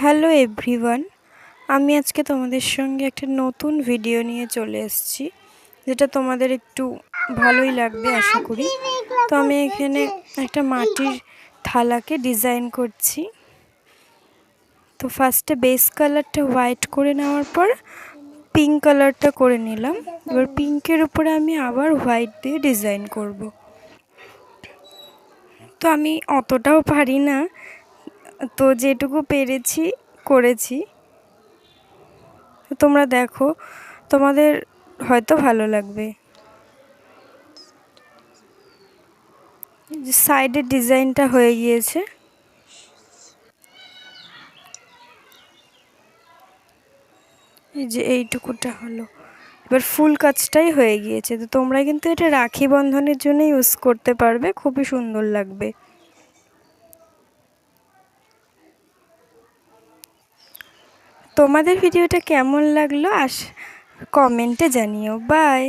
Hello everyone, আমি আজকে তোমাদের সঙ্গে একটা নতুন ভিডিও নিয়ে চলে এসেছি, যেটা তোমাদের একটু ভালোই লাগবে আশা করি। তো আমি এখানে একটা মাটির থালাকে ডিজাইন করছি। তো ফার্স্টে বেস কালারটা হোয়াইট করে নেওয়ার পর পিঙ্ক কালারটা করে নিলাম। এবার পিঙ্কের উপরে আমি আবার হোয়াইট দিয়ে ডিজাইন করব। তো আমি অতটাও পারি না, তো যেটুকু পেরেছি করেছি। তোমরা দেখো, তোমাদের হয়তো ভালো লাগবে। সাইডের ডিজাইনটা হয়ে গিয়েছে। এই যে এইটুকুটা হলো, এবার ফুল কাজটাই হয়ে গিয়েছে। তো তোমরা কিন্তু এটা রাখি বন্ধনের জন্য ইউজ করতে পারবে, খুবই সুন্দর লাগবে। তোমাদের ভিডিওটা কেমন লাগলো কমেন্টে জানিও। বাই।